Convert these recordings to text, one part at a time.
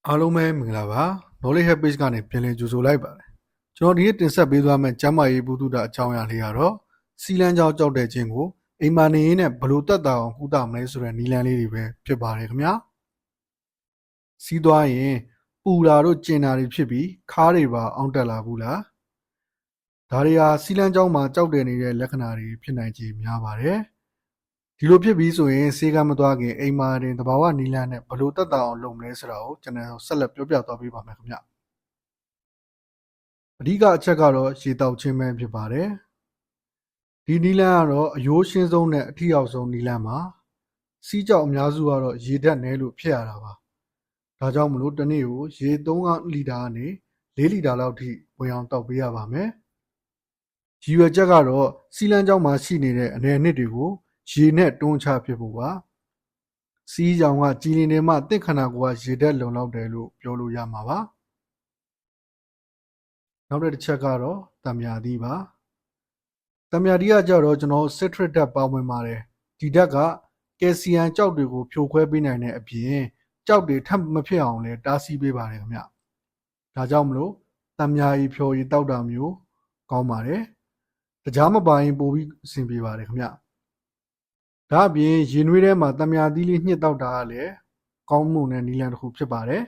အားလုံးပဲမင်္ဂလာပါ Knowledge Hub Page ကနေပြန်လည်ကြိုဆိုလိုက်ပါတယ်ကျွန်တော်ဒီနေ့တင်ဆက်ပေးသွားမယ့်ကျမ်းမာရေးဘုဒ္ဓတာအကြောင်းအရာလေးကတော့စီလန်းကြောင်းကြောက်တဲ့ခြင်းကိုအိမ်မာနေရင်းနဲ့ဘလို့တက်တာအောင်ကုသမလဲဆိုတဲ့နည်းလမ်းလေးတွေပဲဖြစ်ပါတယ်ခင်ဗျာစီးသွားရင်ပူလာတို့ကျင်တာတွေဖြစ်ပြီးခါးတွေပါအောင့်တက်လာဘူးလားဒါတွေဟာစီလန်းကြောင်းမှာကြောက်တယ်နေတဲ့လက္ခဏာတွေဖြစ်နိုင်ခြေများပါတယ်ဒီလိုဖြစ်ပြီးဆိုရင်ဆေးကမ်းမသွားခင်အိမ်မာတင်တဘာဝနီလန်းနဲ့ဘလို့တက်တာအောင်လုပ်မလဲဆိုတာကိုကျွန်တော်ဆက်လက်ပြောပြသွားပေးပါမယ်ခင်ဗျအဓိကအချက်ကတော့ရေတောက်ခြင်းပဲဖြစ်ပါတယ်ဒီနီလန်းကတော့အယိုးရှင်းဆုံးနဲ့အထီရောက်ဆုံးနီလန်းပါစီးကြောက်အများစုကတော့ရေဓာတ်နဲလို့ဖြစ်ရတာပါဒါကြောင့်မလို့တစ်နေ့ကိုရေ3လီတာကနေ4လီတာလောက်ထိဝင်အောင်တောက်ပေးရပါမယ်ရည်ရွယ်ချက်ကတော့စီလန်းကြောင်းမှာရှိနေတဲ့အနယ်နှစ်တွေကိုရေနဲ့တွန်းချဖြစ်ဖို့ပါစီးကြောင်ကကြည်လင်နေမှတင့်ခန္ဓာကိုယ်ကရေဓာတ်လုံလောက်တယ်လို့ပြောလို့ရမှာပါနောက်တစ်ချက်ကတော့တံမြာသီးပါတံမြာသီးကကြတော့ကျွန်တော်စစ်ထရစ်ဓာတ်ပါဝင်ပါတယ်ဒီဓာတ်ကကယ်ဆီယမ်ကြောက်တွေကိုဖြိုခွဲပေးနိုင်တဲ့အပြင်ကြောက်တွေထပ်မဖြစ်အောင်လဲတားဆီးပေးပါတယ်ခင်ဗျဒါကြောင့်မလို့တံမြာရီဖြော်ရီတောက်တာမျိုးကောင်းပါတယ်တကြားမပိုင်ပို့ပြီးအဆင်ပြေပါတယ်ခင်ဗျဒါအပြင်ရင်နွေးထဲမှာတံမြာသီးလေးညှစ်တောက်တာကလည်းကောင်းမှုနဲ့နီလန်တစ်ခုဖြစ်ပါတယ်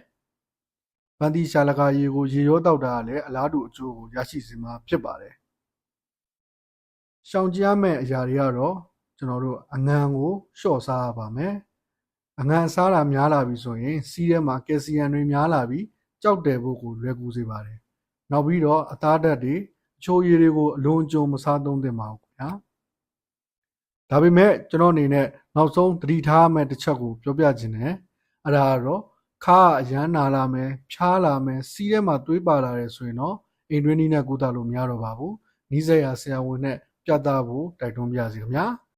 ပန်းသီးရှာလကာရေကိုရေရောတောက်တာကလည်းအလားတူအကျိုးကိုရရှိစေမှာဖြစ်ပါတယ်ရှောင်ကြရမယ့်အရာတွေကတော့ကျွန်တော်တို့အငံကိုလျှော့စားရပါမယ်အငံစားတာများလာပြီဆိုရင်စီးထဲမှာကယ်ဆီယမ်တွေများလာပြီးကြောက်တယ်ဖို့ကိုလွယ်ကူစေပါတယ်နောက်ပြီးတော့အသားဓာတ်တွေအချိုရည်တွေကိုအလွန်အကျွံမစားသုံးသင့်ပါဘူးခင်ဗျာဒါပေမဲ့ကျွန်တော်အနေနဲ့နောက်ဆုံးသတိထားမယ့်တစ်ချက်ကိုပြောပြခြင်းနဲ့အဲ့ဒါကတော့ခါအရမ်းနာလာမယ်ဖြားလာမယ်စီးထဲမှာသွေးပါလာတယ်ဆိုရင်တော့အိမ်တွင်းနည်းနဲ့ကုသလို့မရတော့ပါဘူးနီးစပ်ရာဆရာဝန်နဲ့ပြသဖို့တိုက်တွန်းပြစီခင်ဗျာ